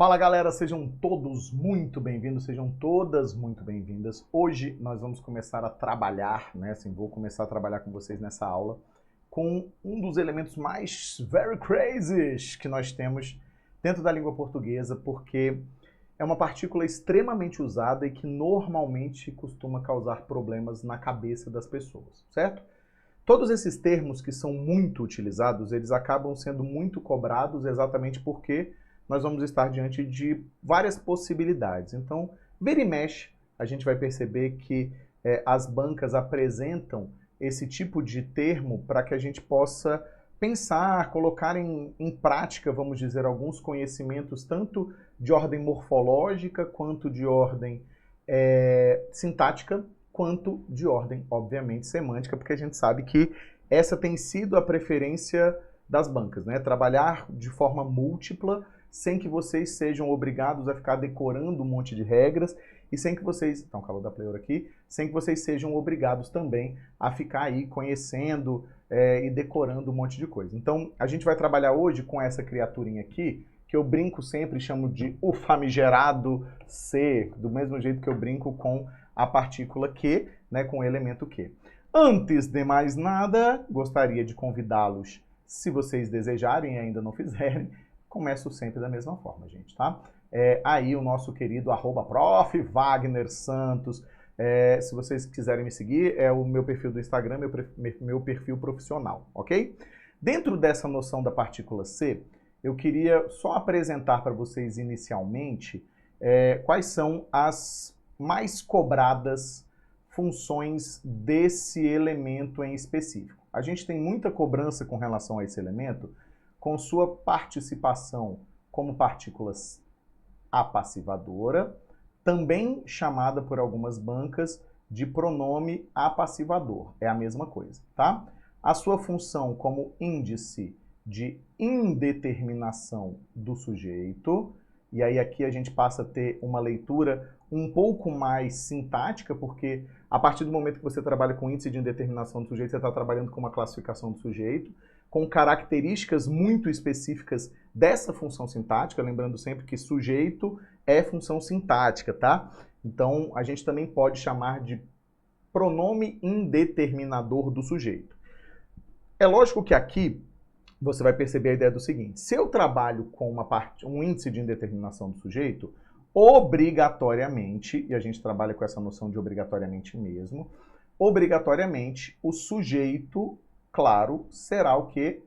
Fala galera, sejam todos muito bem-vindos, sejam todas muito bem-vindas. Hoje nós vamos começar a trabalhar, vou começar a trabalhar com vocês nessa aula com um dos elementos mais very crazy que nós temos dentro da língua portuguesa, porque é uma partícula extremamente usada e que normalmente costuma causar problemas na cabeça das pessoas, certo? Todos esses termos que são muito utilizados, eles acabam sendo muito cobrados exatamente porque nós vamos estar diante de várias possibilidades. Então, vira e mexe, a gente vai perceber que as bancas apresentam esse tipo de termo para que a gente possa pensar, colocar em prática, vamos dizer, alguns conhecimentos tanto de ordem morfológica, quanto de ordem sintática, quanto de ordem, obviamente, semântica, porque a gente sabe que essa tem sido a preferência das bancas, né? Trabalhar de forma múltipla, sem que vocês sejam obrigados a ficar decorando um monte de regras e sem que vocês, então, calor da player aqui, sem que vocês sejam obrigados também a ficar aí conhecendo e decorando um monte de coisa. Então, a gente vai trabalhar hoje com essa criaturinha aqui, que eu brinco sempre e chamo de o famigerado C, do mesmo jeito que eu brinco com a partícula Q, né, com o elemento Q. Antes de mais nada, gostaria de convidá-los, se vocês desejarem e ainda não fizerem, começo sempre da mesma forma, gente, tá? Aí o nosso querido @Prof. Wagner Santos. Se vocês quiserem me seguir, é o meu perfil do Instagram, meu perfil profissional, ok? Dentro dessa noção da partícula C, eu queria só apresentar para vocês inicialmente quais são as mais cobradas funções desse elemento em específico. A gente tem muita cobrança com relação a esse elemento, com sua participação como partícula apassivadora, também chamada por algumas bancas de pronome apassivador. É a mesma coisa, tá? A sua função como índice de indeterminação do sujeito, e aí aqui a gente passa a ter uma leitura um pouco mais sintática, porque a partir do momento que você trabalha com índice de indeterminação do sujeito, você está trabalhando com uma classificação do sujeito, com características muito específicas dessa função sintática, lembrando sempre que sujeito é função sintática, tá? Então, a gente também pode chamar de pronome indeterminador do sujeito. É lógico que aqui você vai perceber a ideia do seguinte: se eu trabalho com um índice de indeterminação do sujeito, obrigatoriamente, e a gente trabalha com essa noção de obrigatoriamente mesmo, obrigatoriamente o sujeito, claro, será o que?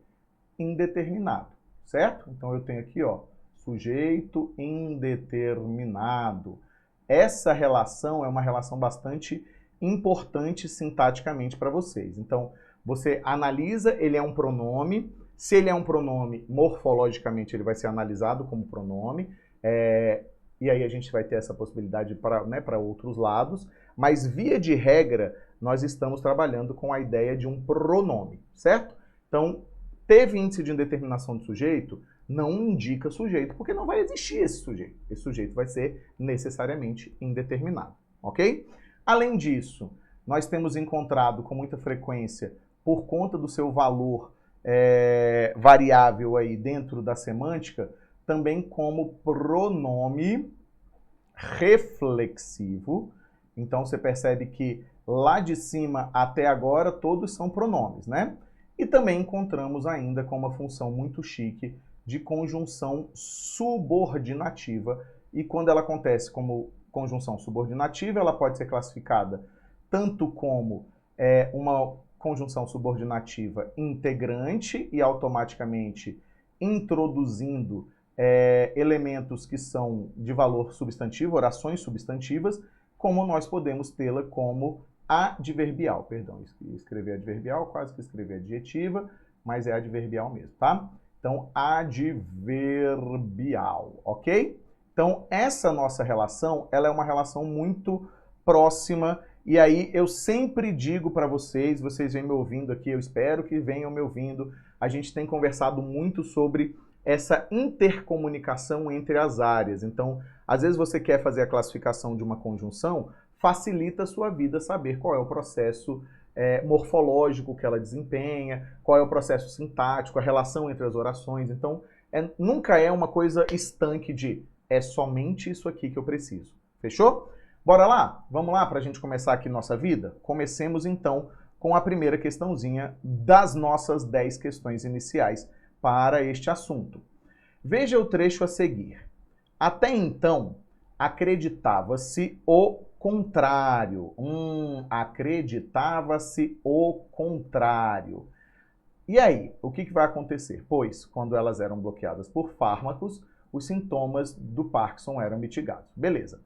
Indeterminado, certo? Então eu tenho aqui, ó, sujeito indeterminado. Essa relação é uma relação bastante importante sintaticamente para vocês. Então, você analisa, ele é um pronome. Se ele é um pronome, morfologicamente ele vai ser analisado como pronome. E aí a gente vai ter essa possibilidade para outros lados. Mas, via de regra, nós estamos trabalhando com a ideia de um pronome, certo? Então, teve índice de indeterminação do sujeito, não indica sujeito, porque não vai existir esse sujeito. Esse sujeito vai ser necessariamente indeterminado, ok? Além disso, nós temos encontrado com muita frequência, por conta do seu valor variável aí dentro da semântica, também como pronome reflexivo. Então, você percebe que lá de cima até agora todos são pronomes, né? E também encontramos ainda com uma função muito chique de conjunção subordinativa. E quando ela acontece como conjunção subordinativa, ela pode ser classificada tanto como uma conjunção subordinativa integrante e automaticamente introduzindo elementos que são de valor substantivo, orações substantivas, como nós podemos tê-la como adverbial. Perdão, escrevi adverbial, quase que escrevi adjetiva, mas é adverbial mesmo, tá? Então, adverbial, ok? Então, essa nossa relação, ela é uma relação muito próxima, e aí eu sempre digo para vocês, vocês vêm me ouvindo aqui, eu espero que venham me ouvindo, a gente tem conversado muito sobre essa intercomunicação entre as áreas. Então, às vezes você quer fazer a classificação de uma conjunção, facilita a sua vida saber qual é o processo morfológico que ela desempenha, qual é o processo sintático, a relação entre as orações. Então, nunca é uma coisa estanque de É somente isso aqui que eu preciso. Fechou? Bora lá? Vamos lá para a gente começar aqui nossa vida? Comecemos então com a primeira questãozinha das nossas 10 questões iniciais para este assunto. Veja o trecho a seguir. Até então, acreditava-se o contrário. Acreditava-se o contrário. E aí, o que vai acontecer? Pois, quando elas eram bloqueadas por fármacos, os sintomas do Parkinson eram mitigados. Beleza.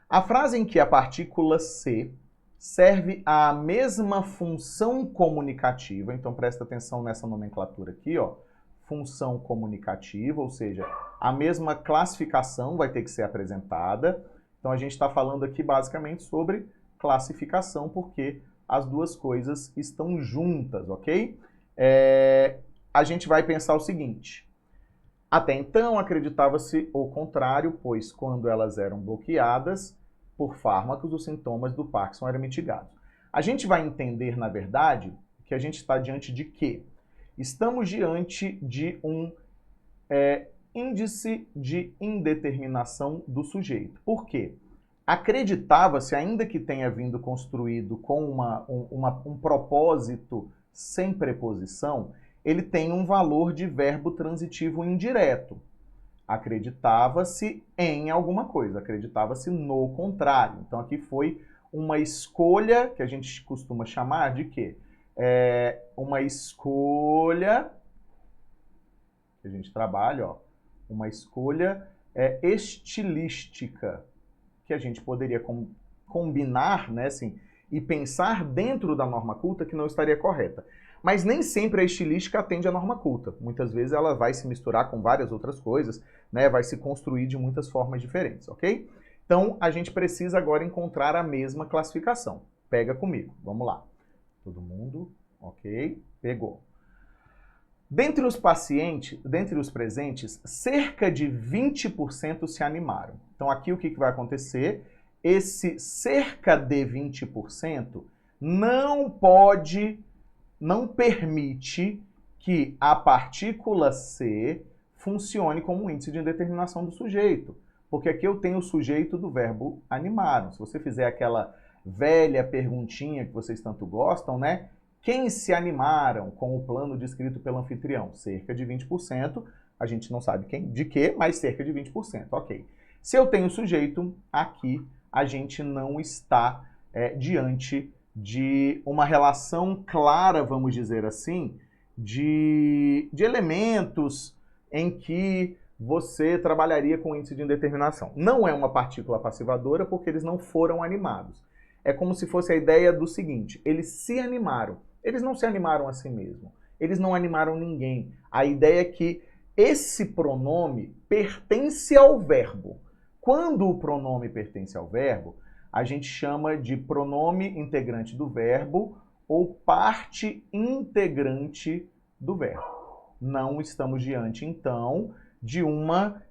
A frase em que a partícula C serve à mesma função comunicativa, então presta atenção nessa nomenclatura aqui, ó, função comunicativa, ou seja, a mesma classificação vai ter que ser apresentada. Então a gente está falando aqui basicamente sobre classificação, porque as duas coisas estão juntas, ok? A gente vai pensar o seguinte: até então acreditava-se o contrário, pois quando elas eram bloqueadas por fármacos, os sintomas do Parkinson eram mitigados. A gente vai entender, na verdade, que a gente está diante de quê? Estamos diante de um índice de indeterminação do sujeito. Por quê? Acreditava-se, ainda que tenha vindo construído com um propósito sem preposição, ele tem um valor de verbo transitivo indireto. Acreditava-se em alguma coisa, acreditava-se no contrário. Então aqui foi uma escolha que a gente costuma chamar de quê? Uma escolha que a gente trabalha, ó, uma escolha estilística, que a gente poderia combinar, né, assim, e pensar dentro da norma culta que não estaria correta. Mas nem sempre a estilística atende à norma culta. Muitas vezes ela vai se misturar com várias outras coisas, né, vai se construir de muitas formas diferentes, ok? Então, a gente precisa agora encontrar a mesma classificação. Pega comigo, vamos lá. Todo mundo, ok? Pegou. Dentre os presentes, cerca de 20% se animaram. Então aqui o que vai acontecer? Esse cerca de 20% não permite que a partícula C funcione como um índice de indeterminação do sujeito. Porque aqui eu tenho o sujeito do verbo animaram. Se você fizer aquela velha perguntinha que vocês tanto gostam, né? Quem se animaram com o plano descrito pelo anfitrião? Cerca de 20%. A gente não sabe de quê, mas cerca de 20%. Ok. Se eu tenho sujeito, aqui a gente não está diante de uma relação clara, vamos dizer assim, de elementos em que você trabalharia com índice de indeterminação. Não é uma partícula passivadora porque eles não foram animados. É como se fosse a ideia do seguinte: eles se animaram. Eles não se animaram a si mesmos. Eles não animaram ninguém. A ideia é que esse pronome pertence ao verbo. Quando o pronome pertence ao verbo, a gente chama de pronome integrante do verbo ou parte integrante do verbo. Não estamos diante, então, de uma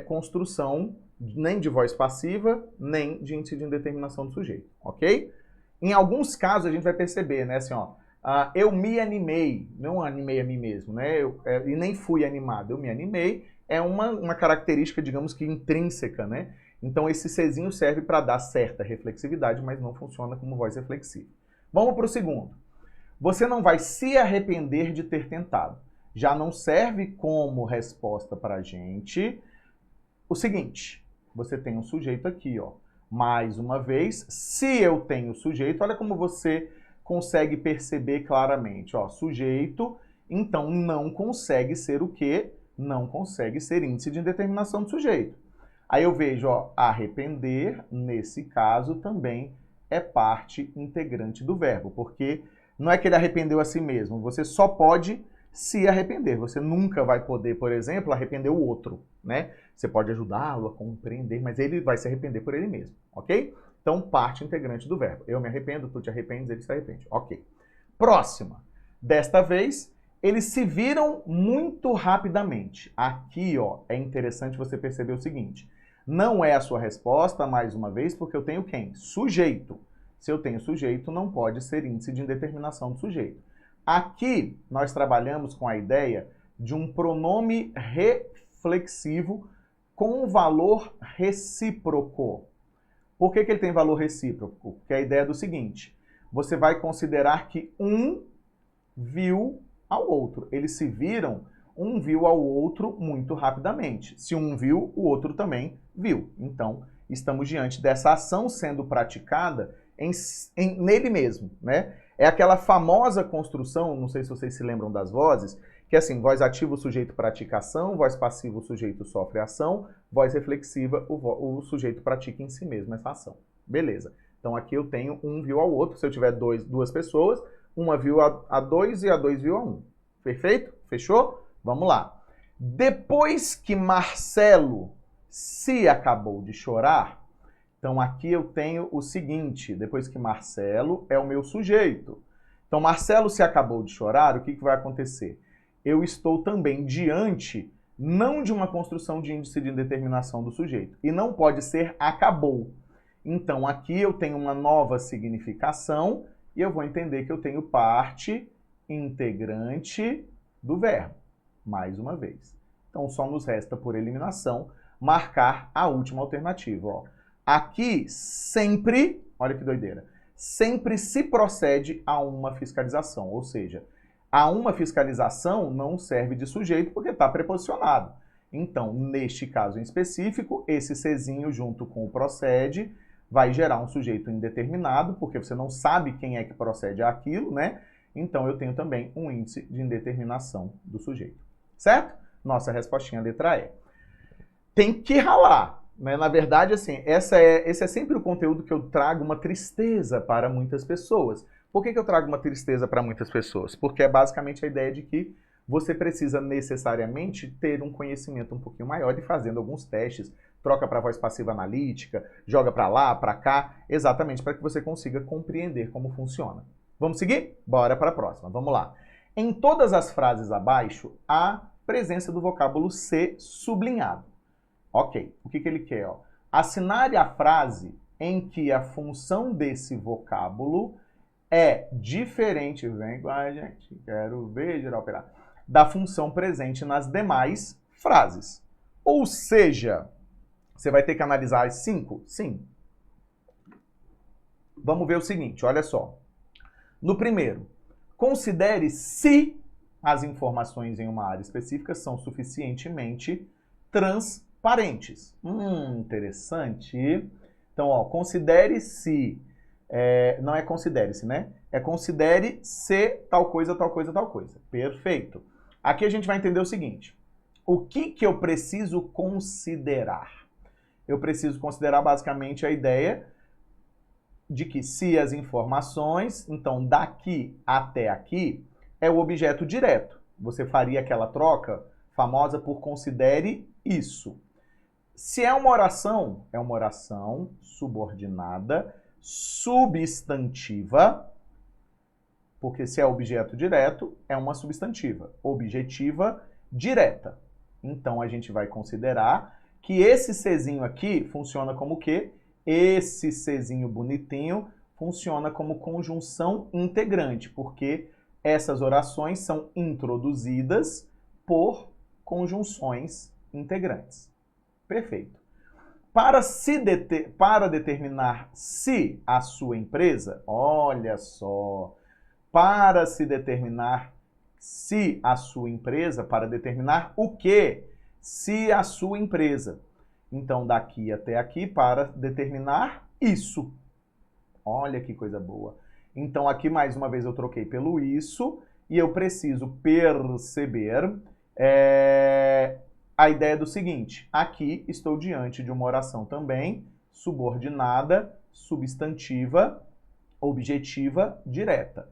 construção nem de voz passiva, nem de índice de indeterminação do sujeito, ok? Em alguns casos a gente vai perceber, né, assim, ó, eu me animei, não animei a mim mesmo, né, e nem fui animado, eu me animei, é uma característica, digamos que intrínseca, né? Então esse Czinho serve para dar certa reflexividade, mas não funciona como voz reflexiva. Vamos para o segundo. Você não vai se arrepender de ter tentado. Já não serve como resposta para a gente o seguinte: você tem um sujeito aqui, ó. Mais uma vez, se eu tenho sujeito, olha como você consegue perceber claramente, ó. Sujeito, então não consegue ser o quê? Não consegue ser índice de indeterminação do sujeito. Aí eu vejo, ó, arrepender, nesse caso, também é parte integrante do verbo, porque não é que ele arrependeu a si mesmo, você só pode se arrepender. Você nunca vai poder, por exemplo, arrepender o outro, né? Você pode ajudá-lo a compreender, mas ele vai se arrepender por ele mesmo, ok? Então, parte integrante do verbo. Eu me arrependo, tu te arrependes, ele se arrepende. Ok. Próxima. Desta vez, eles se viram muito rapidamente. Aqui, ó, é interessante você perceber o seguinte: não é a sua resposta, mais uma vez, porque eu tenho quem? Sujeito. Se eu tenho sujeito, não pode ser índice de indeterminação do sujeito. Aqui, nós trabalhamos com a ideia de um pronome reflexivo com valor recíproco. Por que ele tem valor recíproco? Porque a ideia é do seguinte, você vai considerar que um viu ao outro. Eles se viram, um viu ao outro muito rapidamente. Se um viu, o outro também viu. Então, estamos diante dessa ação sendo praticada nele mesmo, né? É aquela famosa construção, não sei se vocês se lembram das vozes, que é assim, voz ativa, o sujeito pratica ação, voz passiva, o sujeito sofre ação, voz reflexiva, o sujeito pratica em si mesmo essa ação. Beleza. Então aqui eu tenho um viu ao outro, se eu tiver duas pessoas, uma viu a dois e a dois viu a um. Perfeito? Fechou? Vamos lá. Depois que Marcelo se acabou de chorar, então aqui eu tenho o seguinte, depois que Marcelo é o meu sujeito. Então Marcelo se acabou de chorar, o que vai acontecer? Eu estou também diante, não de uma construção de índice de indeterminação do sujeito. E não pode ser acabou. Então aqui eu tenho uma nova significação e eu vou entender que eu tenho parte integrante do verbo. Mais uma vez. Então só nos resta, por eliminação, marcar a última alternativa. Ó. Aqui sempre, olha que doideira, sempre se procede a uma fiscalização, ou seja, a uma fiscalização não serve de sujeito porque está preposicionado. Então, neste caso em específico, esse Czinho junto com o procede vai gerar um sujeito indeterminado, porque você não sabe quem é que procede àquilo, né? Então, eu tenho também um índice de indeterminação do sujeito. Certo? Nossa respostinha letra E. Tem que ralar. Né? Na verdade, assim, esse é sempre o conteúdo que eu trago uma tristeza para muitas pessoas. Por que eu trago uma tristeza para muitas pessoas? Porque é basicamente a ideia de que você precisa necessariamente ter um conhecimento um pouquinho maior e fazendo alguns testes, troca para voz passiva analítica, joga para lá, para cá, exatamente para que você consiga compreender como funciona. Vamos seguir? Bora para a próxima. Vamos lá. Em todas as frases abaixo, há presença do vocábulo ser sublinhado. Ok, o que ele quer? Ó? Assinale a frase em que a função desse vocábulo é diferente, vem com a gente, quero ver, geral operar, da função presente nas demais frases. Ou seja, você vai ter que analisar as 5? Sim. Vamos ver o seguinte, olha só. No primeiro, considere se as informações em uma área específica são suficientemente transparentes. Interessante. Então, ó, considere se... não é considere-se, né? É considere se tal coisa, tal coisa, tal coisa. Perfeito. Aqui a gente vai entender o seguinte. O que eu preciso considerar? Eu preciso considerar basicamente a ideia de que se as informações, então daqui até aqui, é o objeto direto. Você faria aquela troca famosa por considere isso. Se é uma oração subordinada, substantiva, porque se é objeto direto, é uma substantiva. Objetiva direta. Então, a gente vai considerar que esse Czinho aqui funciona como o quê? Esse Czinho bonitinho funciona como conjunção integrante, porque essas orações são introduzidas por conjunções integrantes. Perfeito. Para determinar se a sua empresa, olha só, para se determinar se a sua empresa, para determinar o quê? Se a sua empresa. Então, daqui até aqui, para determinar isso. Olha que coisa boa. Então, aqui, mais uma vez, eu troquei pelo isso e eu preciso perceber a ideia do seguinte. Aqui, estou diante de uma oração também subordinada, substantiva, objetiva, direta.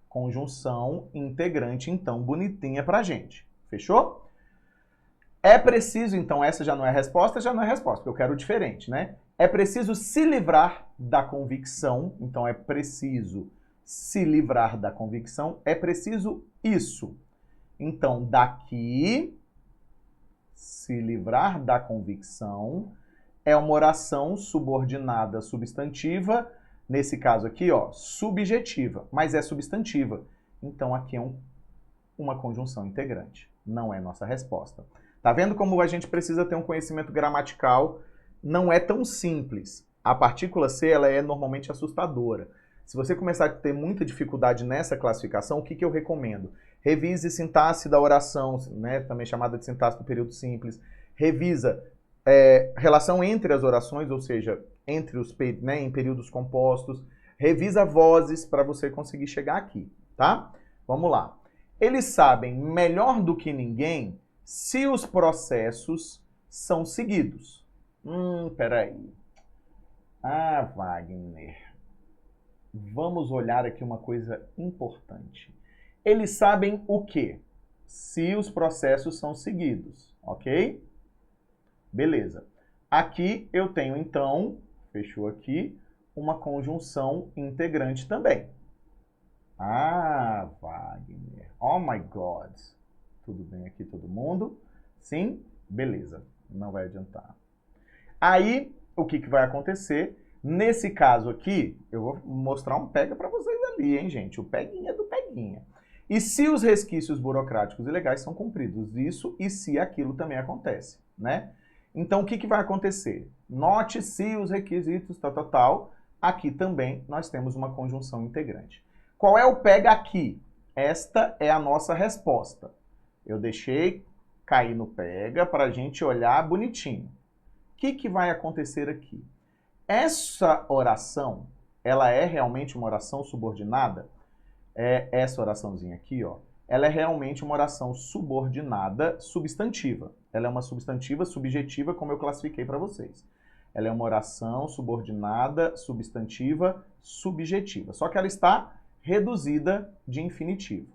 Conjunção integrante, então, bonitinha pra gente. Fechou? É preciso, então, essa já não é resposta, porque eu quero diferente, né? É preciso se livrar da convicção, então é preciso se livrar da convicção, é preciso isso. Então, daqui, se livrar da convicção, é uma oração subordinada substantiva, nesse caso aqui, ó, subjetiva, mas é substantiva. Então, aqui é uma conjunção integrante, não é nossa resposta. Tá vendo como a gente precisa ter um conhecimento gramatical? Não é tão simples. A partícula C, ela é normalmente assustadora. Se você começar a ter muita dificuldade nessa classificação, o que eu recomendo? Revise sintaxe da oração, né, também chamada de sintaxe do período simples. Revisa relação entre as orações, ou seja, entre os, né, em períodos compostos. Revisa vozes para você conseguir chegar aqui, tá? Vamos lá. Eles sabem melhor do que ninguém se os processos são seguidos. Peraí. Ah, Wagner. Vamos olhar aqui uma coisa importante. Eles sabem o quê? Se os processos são seguidos, ok? Beleza. Aqui eu tenho, então, fechou aqui, uma conjunção integrante também. Ah, Wagner. Oh my God. Tudo bem aqui, todo mundo? Sim? Beleza. Não vai adiantar. Aí, o que vai acontecer? Nesse caso aqui, eu vou mostrar um pega para vocês ali, hein, gente? O peguinha do peguinha. E se os resquícios burocráticos e legais são cumpridos? Isso e se aquilo também acontece, né? Então, o que vai acontecer? Note se os requisitos tal. Aqui também nós temos uma conjunção integrante. Qual é o pega aqui? Esta é a nossa resposta. Eu deixei cair no pega para a gente olhar bonitinho. O que vai acontecer aqui? Essa oração, ela é realmente uma oração subordinada? Essa oraçãozinha aqui, ó, ela é realmente uma oração subordinada substantiva. Ela é uma substantiva subjetiva, como eu classifiquei para vocês. Ela é uma oração subordinada substantiva subjetiva. Só que ela está reduzida de infinitivo.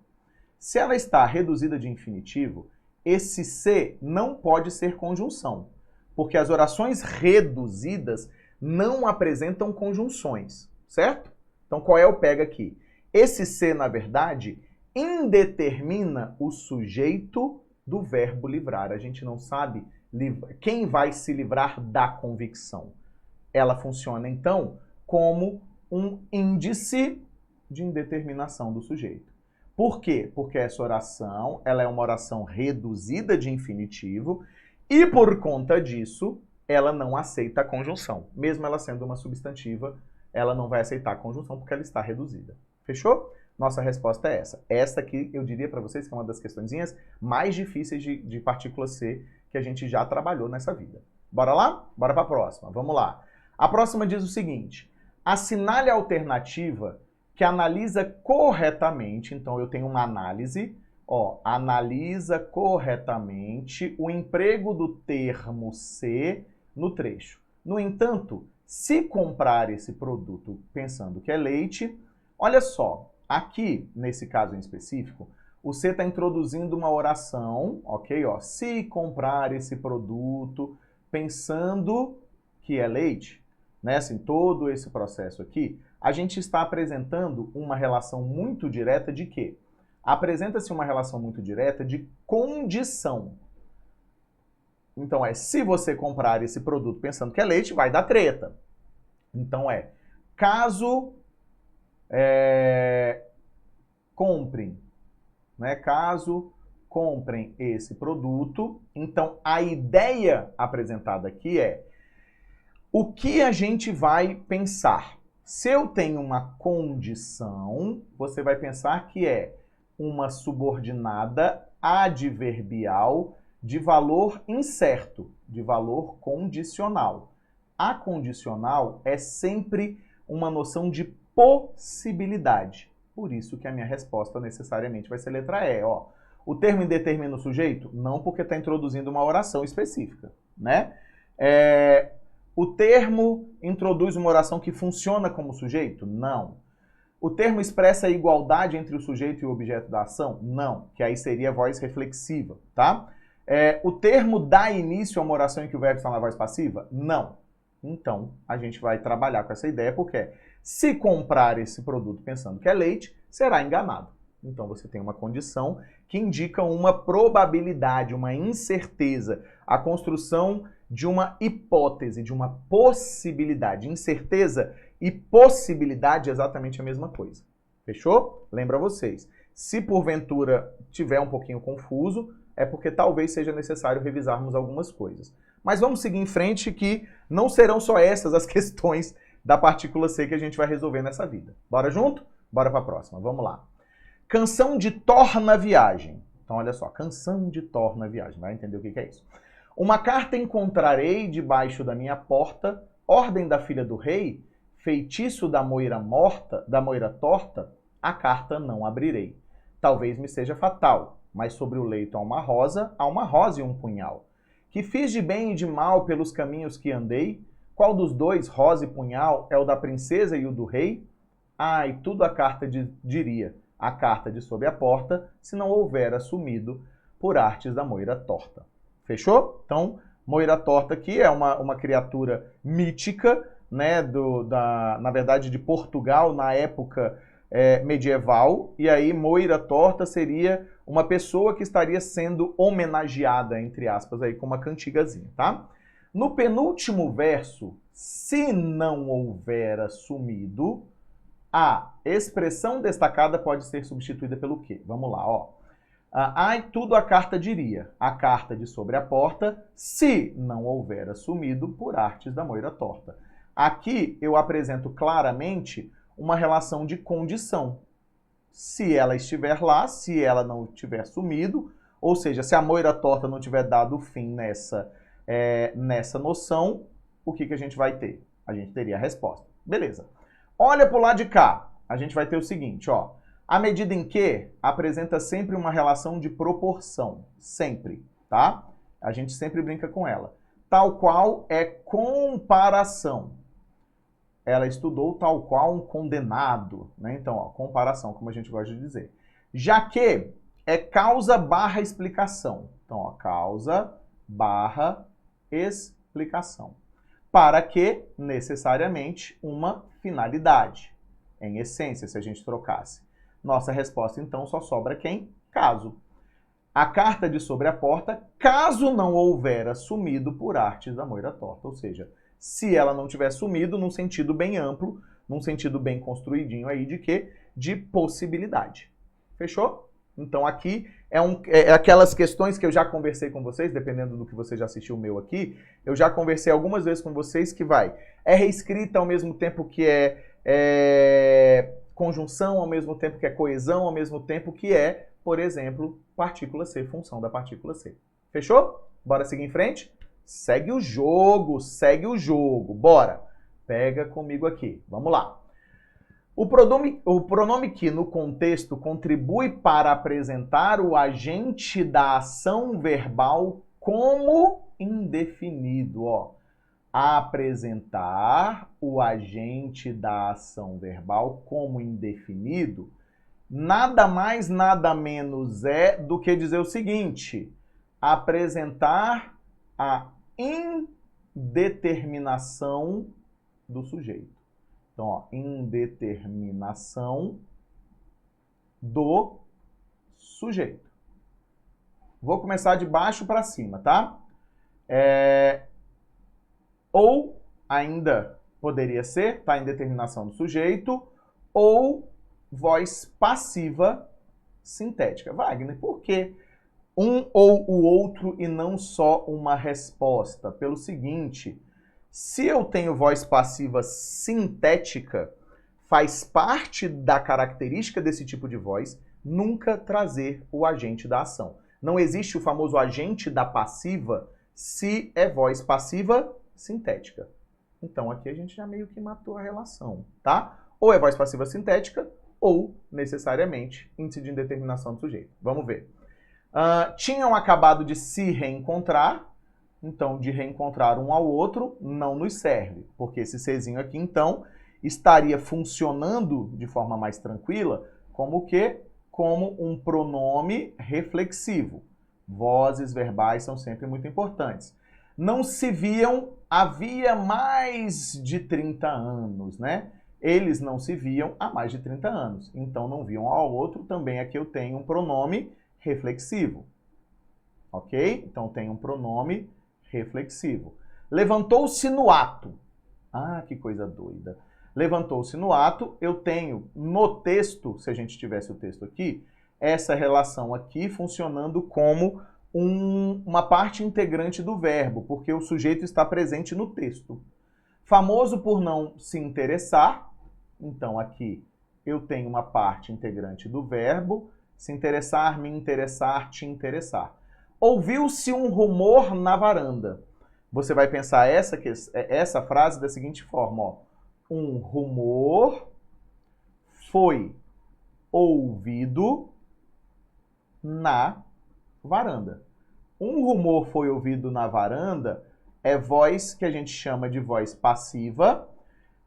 Se ela está reduzida de infinitivo, esse C não pode ser conjunção, porque as orações reduzidas não apresentam conjunções, certo? Então, qual é o pega aqui? Esse C, na verdade, indetermina o sujeito do verbo livrar. A gente não sabe quem vai se livrar da convicção. Ela funciona, então, como um índice de indeterminação do sujeito. Por quê? Porque essa oração, ela é uma oração reduzida de infinitivo e, por conta disso, ela não aceita a conjunção. Mesmo ela sendo uma substantiva, ela não vai aceitar a conjunção porque ela está reduzida. Fechou? Nossa resposta é essa. Essa aqui eu diria para vocês que é uma das questõezinhas mais difíceis de partícula C que a gente já trabalhou nessa vida. Bora lá? Bora para a próxima. Vamos lá. A próxima diz o seguinte: assinale a alternativa que analisa corretamente, então eu tenho uma análise, analisa corretamente o emprego do termo C no trecho. No entanto, se comprar esse produto pensando que é leite, olha só, aqui, nesse caso em específico, o C está introduzindo uma oração, ok? Se comprar esse produto pensando que é leite, né? Assim, todo esse processo aqui, a gente está apresentando uma relação muito direta de quê? Apresenta-se uma relação muito direta de condição. Então se você comprar esse produto pensando que é leite, vai dar treta. Então caso comprem, né? Caso comprem esse produto, então a ideia apresentada aqui é o que a gente vai pensar. Se eu tenho uma condição, você vai pensar que é uma subordinada adverbial de valor incerto, de valor condicional. A condicional é sempre uma noção de possibilidade. Por isso que a minha resposta necessariamente vai ser letra E. O termo indetermina o sujeito? Não, porque está introduzindo uma oração específica, né? O termo introduz uma oração que funciona como sujeito? Não. O termo expressa a igualdade entre o sujeito e o objeto da ação? Não, que aí seria voz reflexiva, tá? O termo dá início a uma oração em que o verbo está na voz passiva? Não. Então, a gente vai trabalhar com essa ideia, porque se comprar esse produto pensando que é leite, será enganado. Então, você tem uma condição que indica uma probabilidade, uma incerteza, a construção de uma hipótese, de uma possibilidade. Incerteza e possibilidade é exatamente a mesma coisa. Fechou? Lembra vocês. Se porventura tiver um pouquinho confuso, é porque talvez seja necessário revisarmos algumas coisas. Mas vamos seguir em frente que não serão só essas as questões da partícula C que a gente vai resolver nessa vida. Bora junto? Bora para a próxima, vamos lá. Canção de Torna Viagem. Então olha só, canção de Torna Viagem, vai entender o que é isso. Uma carta encontrarei debaixo da minha porta, ordem da filha do rei, feitiço da moira morta, da moira torta, a carta não abrirei. Talvez me seja fatal, mas sobre o leito há uma rosa e um punhal. Que fiz de bem e de mal pelos caminhos que andei? Qual dos dois, rosa e punhal, é o da princesa e o do rei? Ai, tudo a carta diria, a carta de sob a porta, se não houvera sumido por artes da moira torta. Fechou? Então, moira torta aqui é uma criatura mítica, né, na verdade de Portugal, na época medieval, e aí moira torta seria uma pessoa que estaria sendo homenageada, entre aspas, aí com uma cantigazinha, tá? No penúltimo verso, se não houvera sumido, a expressão destacada pode ser substituída pelo quê? Vamos lá, ó. Ai, tudo a carta diria, a carta de sobre a porta, se não houvera sumido por artes da moira torta. Aqui eu apresento claramente uma relação de condição. Se ela estiver lá, se ela não tiver sumido, ou seja, se a moira torta não tiver dado fim nessa noção, o que a gente vai ter? A gente teria a resposta. Beleza. Olha para o lado de cá. A gente vai ter o seguinte, ó. A medida em que apresenta sempre uma relação de proporção. Sempre, tá? A gente sempre brinca com ela. Tal qual é comparação. Ela estudou tal qual um condenado, né? Então, ó, comparação, como a gente gosta de dizer. Já que é causa barra explicação. Então, ó, causa barra explicação. Para que, necessariamente, uma finalidade. Em essência, se a gente trocasse. Nossa resposta, então, só sobra quem? Caso. A carta de sobre a porta, caso não houvera sumido por artes da moira torta. Ou seja, se ela não tiver sumido, num sentido bem amplo, num sentido bem construidinho aí de quê? De possibilidade. Fechou? Então aqui é aquelas questões que eu já conversei com vocês, dependendo do que você já assistiu o meu aqui, eu já conversei algumas vezes com vocês que é reescrita ao mesmo tempo que é conjunção, ao mesmo tempo que é coesão, ao mesmo tempo que é, por exemplo, partícula C, função da partícula C. Fechou? Bora seguir em frente? Segue o jogo, segue o jogo. Bora! Pega comigo aqui. Vamos lá. O pronome que no contexto contribui para apresentar o agente da ação verbal como indefinido. Ó. Apresentar o agente da ação verbal como indefinido nada mais, nada menos é do que dizer o seguinte: apresentar a indeterminação do sujeito. Então, ó, indeterminação do sujeito. Vou começar de baixo para cima, tá? Ou ainda poderia ser, tá? Indeterminação do sujeito, ou voz passiva sintética. Wagner, por quê? Um ou o outro e não só uma resposta? Pelo seguinte, se eu tenho voz passiva sintética, faz parte da característica desse tipo de voz nunca trazer o agente da ação. Não existe o famoso agente da passiva se é voz passiva sintética. Então aqui a gente já meio que matou a relação, tá? Ou é voz passiva sintética ou, necessariamente, índice de indeterminação do sujeito. Vamos ver. Tinham acabado de se reencontrar. Então, de reencontrar um ao outro não nos serve, porque esse Czinho aqui, então, estaria funcionando de forma mais tranquila como o quê? Como um pronome reflexivo. Vozes verbais são sempre muito importantes. Não se viam havia mais de 30 anos, né? Eles não se viam há mais de 30 anos, então não viam um ao outro. Também aqui eu tenho um pronome reflexivo, ok? Então tem um pronome reflexivo. Levantou-se no ato. Ah, que coisa doida. Levantou-se no ato, eu tenho no texto, se a gente tivesse o texto aqui, essa relação aqui funcionando como uma parte integrante do verbo, porque o sujeito está presente no texto. Famoso por não se interessar, então aqui eu tenho uma parte integrante do verbo, se interessar, me interessar, te interessar. Ouviu-se um rumor na varanda. Você vai pensar essa frase da seguinte forma, ó. Um rumor foi ouvido na varanda. Um rumor foi ouvido na varanda é voz que a gente chama de voz passiva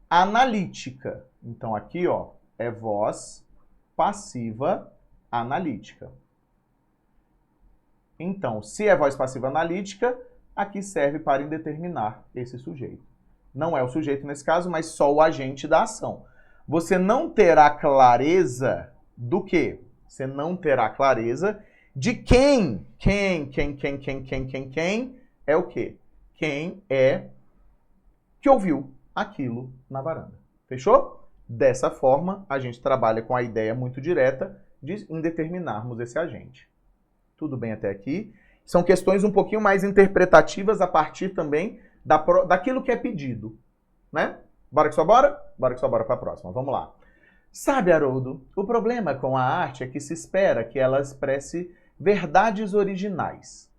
analítica. Então aqui, ó, é voz passiva analítica. Então, se é voz passiva analítica, aqui serve para indeterminar esse sujeito. Não é o sujeito nesse caso, mas só o agente da ação. Você não terá clareza do quê? Você não terá clareza de quem. Quem é o quê? Quem é que ouviu aquilo na varanda. Fechou? Dessa forma, a gente trabalha com a ideia muito direta de indeterminarmos esse agente. Tudo bem até aqui? São questões um pouquinho mais interpretativas a partir também daquilo que é pedido, né? Bora que só bora? Bora que só bora para a próxima. Vamos lá. Sabe, Haroldo, o problema com a arte é que se espera que ela expresse verdades originais.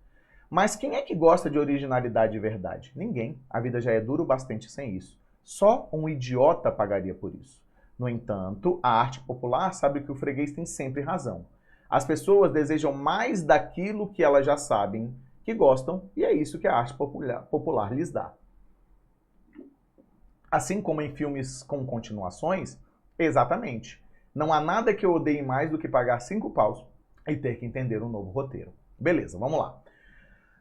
Mas quem é que gosta de originalidade e verdade? Ninguém. A vida já é dura o bastante sem isso. Só um idiota pagaria por isso. No entanto, a arte popular sabe que o freguês tem sempre razão. As pessoas desejam mais daquilo que elas já sabem que gostam, e é isso que a arte popular lhes dá. Assim como em filmes com continuações, exatamente. Não há nada que eu odeie mais do que pagar 5 paus e ter que entender um novo roteiro. Beleza, vamos lá.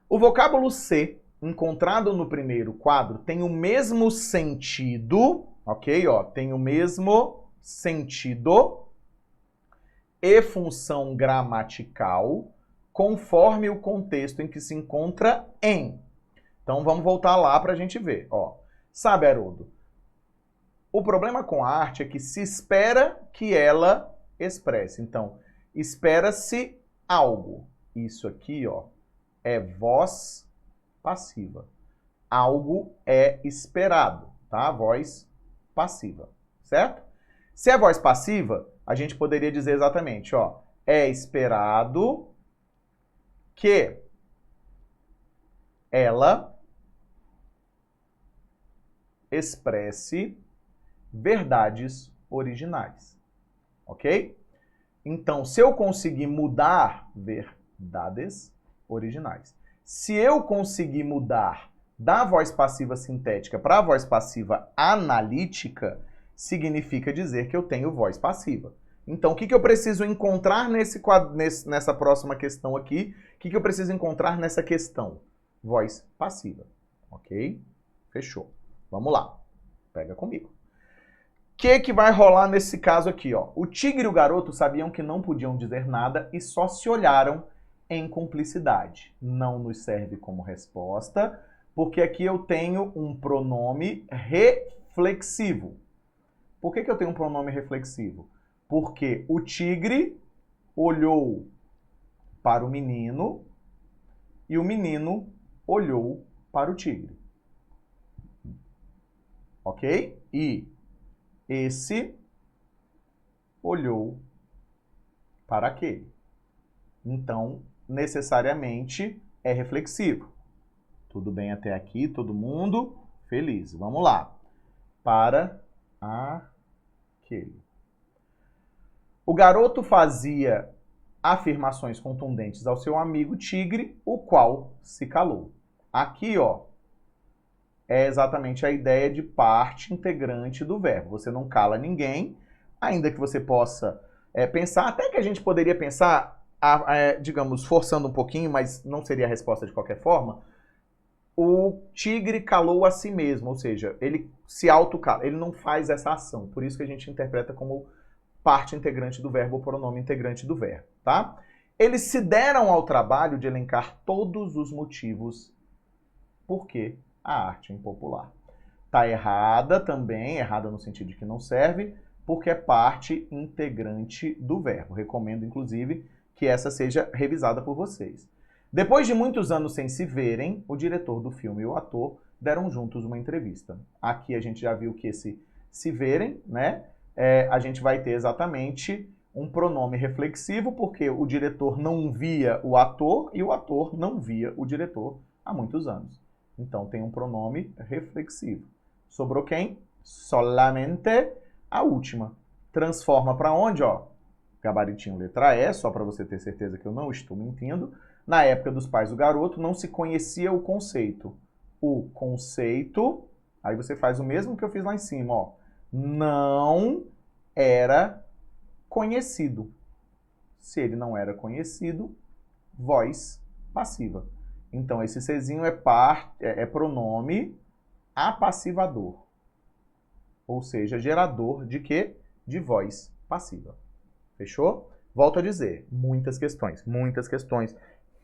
O vocábulo ser, encontrado no primeiro quadro, tem o mesmo sentido, ok? Ó, tem o mesmo sentido e função gramatical conforme o contexto em que se encontra em. Então vamos voltar lá para a gente ver. Ó. Sabe, Haroldo, o problema com a arte é que se espera que ela expresse. Então, espera-se algo. Isso aqui, ó, é voz passiva. Algo é esperado, tá? Voz passiva, certo? Se é voz passiva, a gente poderia dizer exatamente, ó, é esperado que ela expresse verdades originais, ok? Então, se eu conseguir mudar verdades originais, se eu conseguir mudar da voz passiva sintética para a voz passiva analítica, significa dizer que eu tenho voz passiva. Então, o que eu preciso encontrar nessa próxima questão aqui? O que eu preciso encontrar nessa questão? Voz passiva, ok? Fechou. Vamos lá. Pega comigo. O que vai rolar nesse caso aqui, ó? O tigre e o garoto sabiam que não podiam dizer nada e só se olharam em cumplicidade. Não nos serve como resposta, porque aqui eu tenho um pronome reflexivo. Por que eu tenho um pronome reflexivo? Porque o tigre olhou para o menino e o menino olhou para o tigre. Ok? E esse olhou para aquele. Então, necessariamente é reflexivo. Tudo bem até aqui? Todo mundo feliz? Vamos lá. Para aquele. O garoto fazia afirmações contundentes ao seu amigo tigre, o qual se calou. Aqui, ó, é exatamente a ideia de parte integrante do verbo. Você não cala ninguém, ainda que você possa pensar, até que a gente poderia pensar, digamos, forçando um pouquinho, mas não seria a resposta de qualquer forma, o tigre calou a si mesmo, ou seja, ele se autocala, ele não faz essa ação, por isso que a gente interpreta como parte integrante do verbo ou pronome integrante do verbo, tá? Eles se deram ao trabalho de elencar todos os motivos por que a arte é impopular. Tá errada também, errada no sentido de que não serve, porque é parte integrante do verbo. Recomendo, inclusive, que essa seja revisada por vocês. Depois de muitos anos sem se verem, o diretor do filme e o ator deram juntos uma entrevista. Aqui a gente já viu que esse se verem, né? A gente vai ter exatamente um pronome reflexivo, porque o diretor não via o ator e o ator não via o diretor há muitos anos. Então tem um pronome reflexivo. Sobrou quem? Solamente a última. Transforma para onde, ó? Gabaritinho letra E, só para você ter certeza que eu não estou mentindo. Na época dos pais do garoto, não se conhecia o conceito. O conceito, aí você faz o mesmo que eu fiz lá em cima, ó. Não era conhecido. Se ele não era conhecido, voz passiva. Então, esse Czinho é pronome apassivador. Ou seja, gerador de quê? De voz passiva. Fechou? Volto a dizer, muitas questões.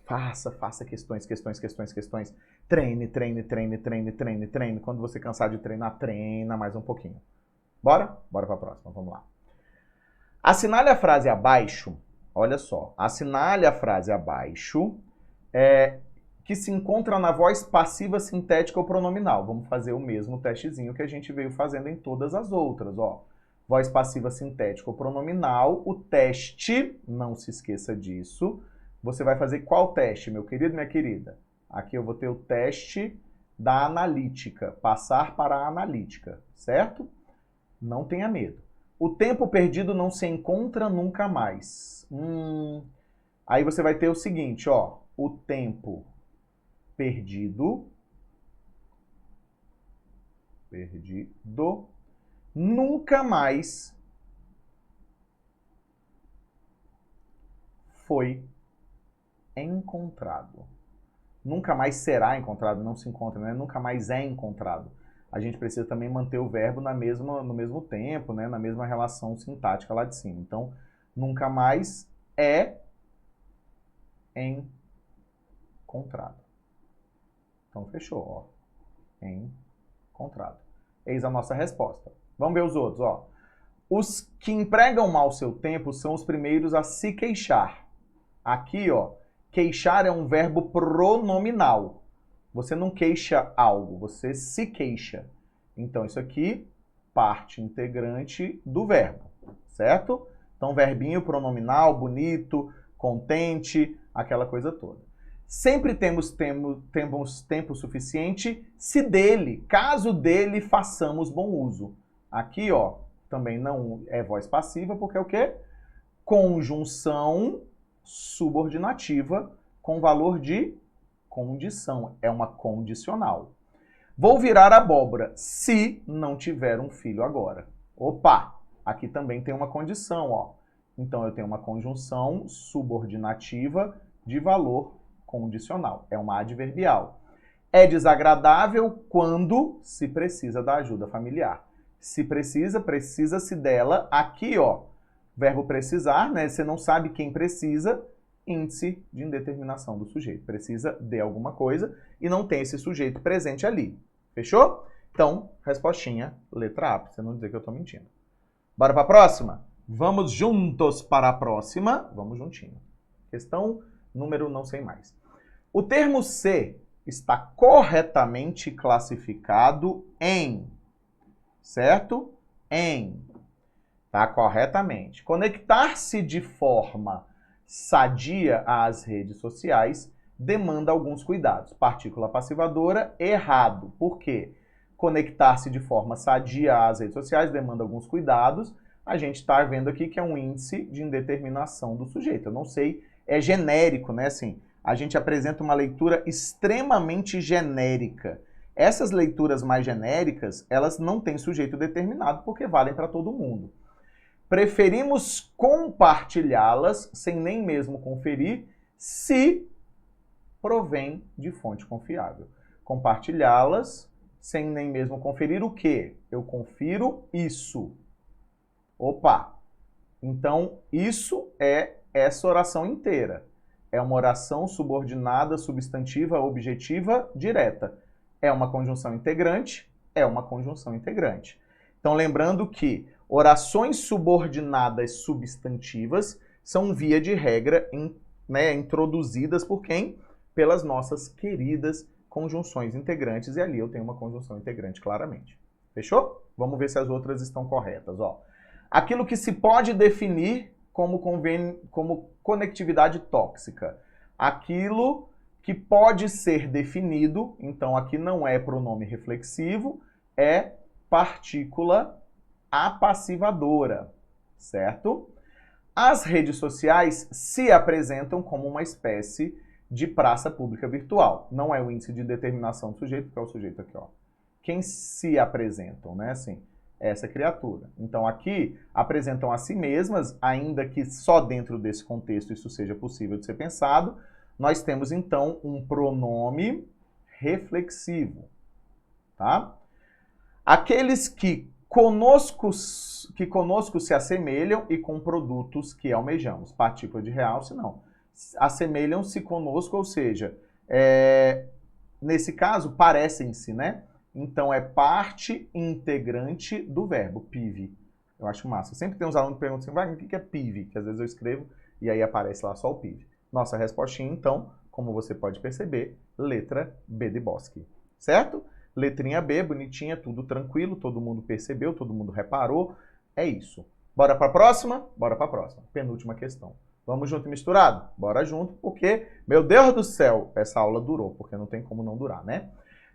Faça questões. Treine. Quando você cansar de treinar, treina mais um pouquinho. Bora? Bora para a próxima, vamos lá. Assinale a frase abaixo, olha só, assinale a frase abaixo que se encontra na voz passiva sintética ou pronominal. Vamos fazer o mesmo testezinho que a gente veio fazendo em todas as outras, ó. Voz passiva sintética ou pronominal, o teste, não se esqueça disso. Você vai fazer qual teste, meu querido, minha querida? Aqui eu vou ter o teste da analítica, passar para a analítica, certo? Não tenha medo. O tempo perdido não se encontra nunca mais. Aí você vai ter o seguinte, ó. O tempo perdido nunca mais foi encontrado. Nunca mais será encontrado, não se encontra, né? Nunca mais é encontrado. A gente precisa também manter o verbo no mesmo tempo, né? Na mesma relação sintática lá de cima. Então, nunca mais é encontrado. Então, fechou, ó. Encontrado. Eis a nossa resposta. Vamos ver os outros, ó. Os que empregam mal seu tempo são os primeiros a se queixar. Aqui, ó, queixar é um verbo pronominal. Você não queixa algo, você se queixa. Então, isso aqui, parte integrante do verbo, certo? Então, verbinho pronominal, bonito, contente, aquela coisa toda. Sempre temos tempo suficiente se dele, caso dele, façamos bom uso. Aqui, ó, também não é voz passiva, porque é o quê? Conjunção subordinativa com valor de condição. É uma condicional. Vou virar abóbora se não tiver um filho agora. Opa! Aqui também tem uma condição, ó. Então, eu tenho uma conjunção subordinativa de valor condicional. É uma adverbial. É desagradável quando se precisa da ajuda familiar. Se precisa, precisa-se dela. Aqui, ó, verbo precisar, né? Você não sabe quem precisa, índice de indeterminação do sujeito. Precisa de alguma coisa e não tem esse sujeito presente ali. Fechou? Então, respostinha, letra A, pra você não dizer que eu tô mentindo. Bora para a próxima? Vamos juntos para a próxima. Vamos juntinho. Questão número não sei mais. O termo se está corretamente classificado em, certo? Em. Tá corretamente. Conectar-se de forma sadia às redes sociais demanda alguns cuidados. Partícula passivadora, errado. Por quê? Conectar-se de forma sadia às redes sociais demanda alguns cuidados. A gente está vendo aqui que é um índice de indeterminação do sujeito. Eu não sei, é genérico, né? Assim, a gente apresenta uma leitura extremamente genérica. Essas leituras mais genéricas, elas não têm sujeito determinado porque valem para todo mundo. Preferimos compartilhá-las sem nem mesmo conferir se provém de fonte confiável. Compartilhá-las sem nem mesmo conferir o quê? Eu confiro isso. Opa! Então, isso é essa oração inteira. É uma oração subordinada, substantiva, objetiva, direta. É uma conjunção integrante? É uma conjunção integrante. Então, lembrando que orações subordinadas substantivas são, via de regra, introduzidas por quem? pelas nossas queridas conjunções integrantes, e ali eu tenho uma conjunção integrante claramente. Fechou? Vamos ver se as outras estão corretas. Ó. Aquilo que se pode definir como conectividade tóxica. Aquilo que pode ser definido, então aqui não é pronome reflexivo, é partícula apassivadora, certo? As redes sociais se apresentam como uma espécie de praça pública virtual. Não é o índice de determinação do sujeito, que é o sujeito aqui, ó. Quem se apresentam, né? Assim, essa criatura. Então aqui apresentam a si mesmas, ainda que só dentro desse contexto isso seja possível de ser pensado, nós temos então um pronome reflexivo, tá? Aqueles que conosco se assemelham e com produtos que almejamos. Partícula de realce, não. Assemelham-se conosco, ou seja, nesse caso, parecem-se, né? Então, é parte integrante do verbo, PIV. Eu acho massa. Sempre tem uns alunos que perguntam assim, o que é PIV? Que às vezes eu escrevo e aí aparece lá só o PIV. Nossa respostinha, então, como você pode perceber, letra B de Bosque. Certo? Letrinha B, bonitinha, tudo tranquilo, todo mundo percebeu, todo mundo reparou. É isso. Bora para a próxima? Bora para a próxima. Penúltima questão. Vamos junto e misturado? Bora junto, porque, meu Deus do céu, essa aula durou, porque não tem como não durar, né?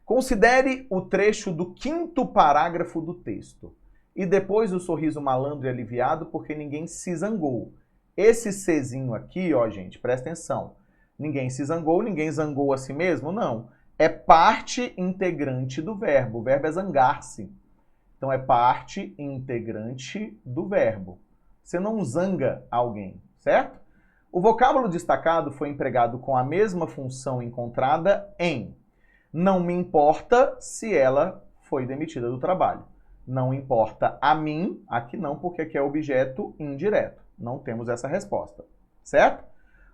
Considere o trecho do 5º parágrafo do texto. E depois o sorriso malandro e aliviado, porque ninguém se zangou. Esse Czinho aqui, ó, gente, presta atenção. Ninguém se zangou, ninguém zangou a si mesmo? Não. É parte integrante do verbo. O verbo é zangar-se. Então, é parte integrante do verbo. Você não zanga alguém, certo? O vocábulo destacado foi empregado com a mesma função encontrada em não me importa se ela foi demitida do trabalho. Não importa a mim, aqui não, porque aqui é objeto indireto. Não temos essa resposta, certo?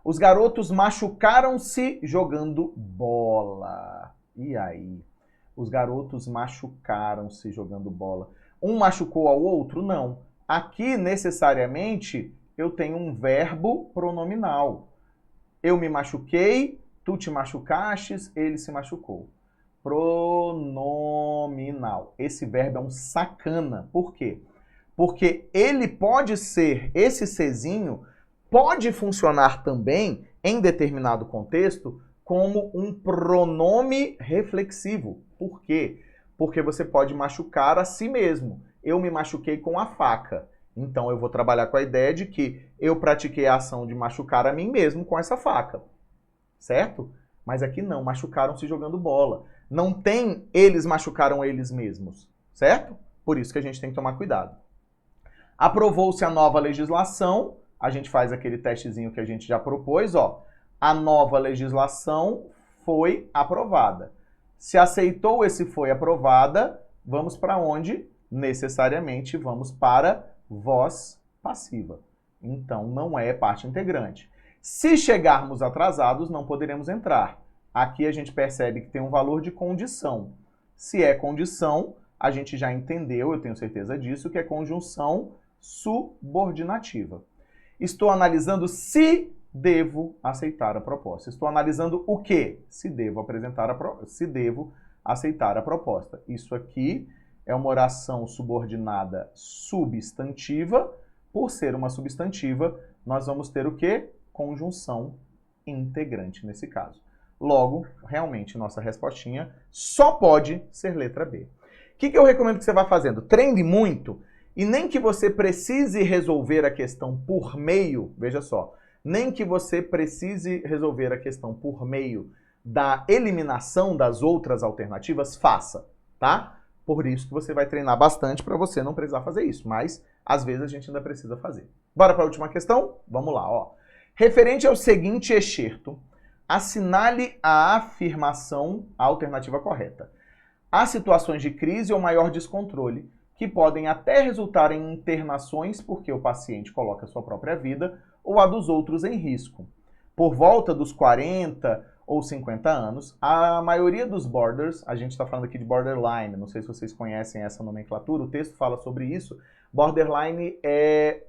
Os garotos machucaram-se jogando bola. E aí? Os garotos machucaram-se jogando bola. Um machucou ao outro? Não. Aqui, necessariamente, eu tenho um verbo pronominal. Eu me machuquei, tu te machucastes, ele se machucou. Pronominal. Esse verbo é um sacana. Por quê? Porque ele pode ser, esse Czinho pode funcionar também, em determinado contexto, como um pronome reflexivo. Por quê? Porque você pode machucar a si mesmo. Eu me machuquei com a faca. Então eu vou trabalhar com a ideia de que eu pratiquei a ação de machucar a mim mesmo com essa faca. Certo? Mas aqui não, machucaram-se jogando bola. Não tem eles machucaram eles mesmos. Certo? Por isso que a gente tem que tomar cuidado. Aprovou-se a nova legislação. A gente faz aquele testezinho que a gente já propôs, ó. A nova legislação foi aprovada. Se aceitou esse foi aprovada, vamos para onde? Necessariamente vamos para voz passiva. Então, não é parte integrante. Se chegarmos atrasados, não poderemos entrar. Aqui a gente percebe que tem um valor de condição. Se é condição, a gente já entendeu, eu tenho certeza disso, que é conjunção subordinativa. Estou analisando se devo aceitar a proposta. Estou analisando o quê? Se devo aceitar a proposta. Isso aqui é uma oração subordinada substantiva. Por ser uma substantiva, nós vamos ter o quê? Conjunção integrante nesse caso. Logo, realmente, nossa respostinha só pode ser letra B. O que eu recomendo que você vá fazendo? Treine muito e nem que você precise resolver a questão por meio, veja só, nem que você precise resolver a questão por meio da eliminação das outras alternativas, faça, tá? Por isso que você vai treinar bastante para você não precisar fazer isso, mas às vezes a gente ainda precisa fazer. Bora para a última questão? Vamos lá, ó. Referente ao seguinte excerto, assinale a afirmação, a alternativa correta. Há situações de crise ou maior descontrole que podem até resultar em internações porque o paciente coloca sua própria vida ou a dos outros em risco. Por volta dos 40 ou 50 anos, a maioria dos borders, a gente está falando aqui de borderline, não sei se vocês conhecem essa nomenclatura, o texto fala sobre isso. Borderline é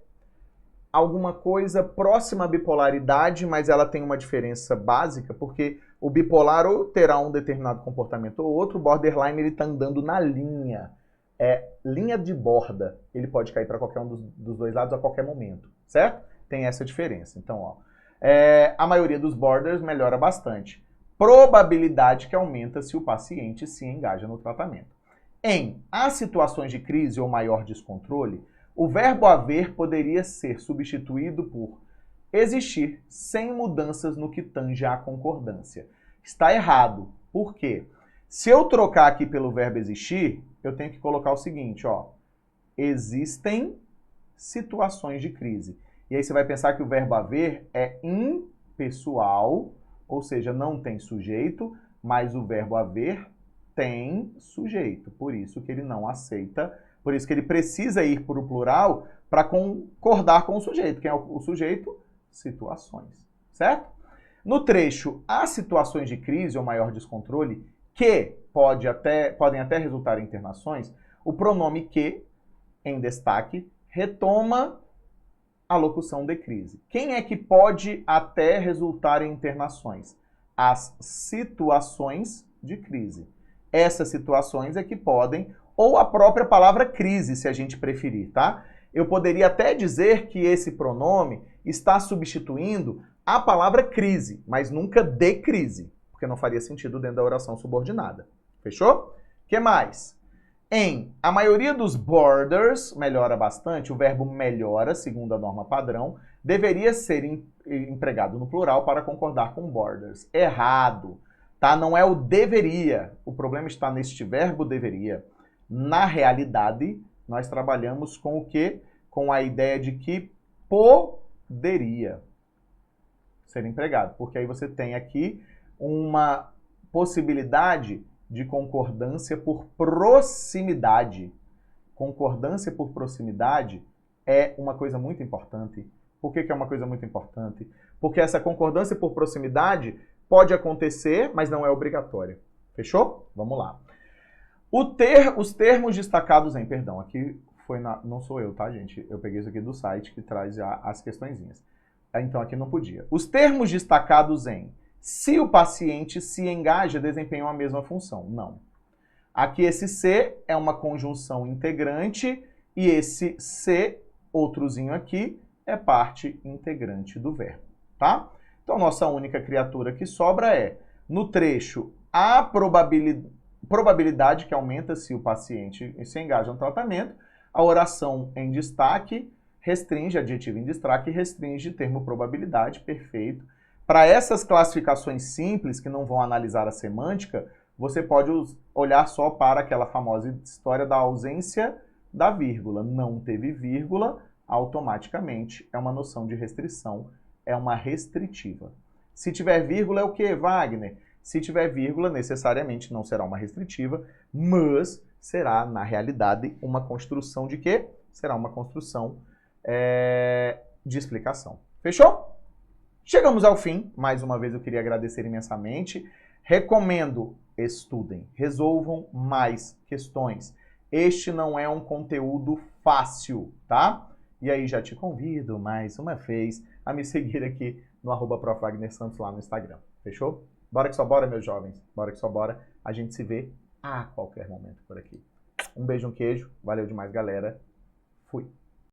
alguma coisa próxima à bipolaridade, mas ela tem uma diferença básica, porque O bipolar ou terá um determinado comportamento ou outro, o borderline ele está andando na linha. É linha de borda. Ele pode cair para qualquer um dos dois lados a qualquer momento, certo? Tem essa diferença. Então, ó, a maioria dos borders melhora bastante. Probabilidade que aumenta se o paciente se engaja no tratamento. Em as situações de crise ou maior descontrole, o verbo haver poderia ser substituído por existir sem mudanças no que tange à concordância. Está errado. Por quê? Se eu trocar aqui pelo verbo existir, eu tenho que colocar o seguinte, ó. Existem situações de crise. E aí você vai pensar que o verbo haver é impessoal, ou seja, não tem sujeito, mas o verbo haver tem sujeito. Por isso que ele não aceita, por isso que ele precisa ir para o plural para concordar com o sujeito. Quem é o sujeito? Situações, certo? No trecho, há situações de crise ou maior descontrole que podem até resultar em internações, o pronome que, em destaque, retoma a locução de crise. Quem é que pode até resultar em internações? As situações de crise. Essas situações é que podem, ou a própria palavra crise, se a gente preferir, tá? Eu poderia até dizer que esse pronome está substituindo a palavra crise, mas nunca de crise, porque não faria sentido dentro da oração subordinada. Fechou? O que mais? A maioria dos borders, melhora bastante, o verbo melhora, segundo a norma padrão, deveria ser empregado no plural para concordar com borders. Errado, tá? Não é o deveria, o problema está neste verbo deveria. Na realidade, nós trabalhamos com o quê? Com a ideia de que poderia ser empregado, porque aí você tem aqui uma possibilidade de concordância por proximidade. Concordância por proximidade é uma coisa muito importante. Por que é uma coisa muito importante? Porque essa concordância por proximidade pode acontecer, mas não é obrigatória. Fechou? Vamos lá. Os termos destacados em, perdão, aqui foi não sou eu, tá, gente? Eu peguei isso aqui do site que traz já as questõezinhas. Então aqui não podia. Os termos destacados em se o paciente se engaja, desempenham a mesma função. Não. Aqui esse se é uma conjunção integrante e esse se, outrozinho aqui, é parte integrante do verbo, tá? Então nossa única criatura que sobra é, no trecho, a probabilidade que aumenta se o paciente se engaja no tratamento, a oração em destaque restringe, adjetivo em destaque, restringe termo probabilidade, perfeito. Para essas classificações simples, que não vão analisar a semântica, você pode olhar só para aquela famosa história da ausência da vírgula. Não teve vírgula, automaticamente é uma noção de restrição, é uma restritiva. Se tiver vírgula é o quê, Wagner? Se tiver vírgula, necessariamente não será uma restritiva, mas será, na realidade, uma construção de quê? Será uma construção de explicação. Fechou? Chegamos ao fim. Mais uma vez eu queria agradecer imensamente. Recomendo, estudem, resolvam mais questões. Este não é um conteúdo fácil, tá? E aí já te convido mais uma vez a me seguir aqui no @Prof. Wagner Santos lá no Instagram. Fechou? Bora que só bora, meus jovens. Bora que só bora. A gente se vê a qualquer momento por aqui. Um beijo, um queijo. Valeu demais, galera. Fui.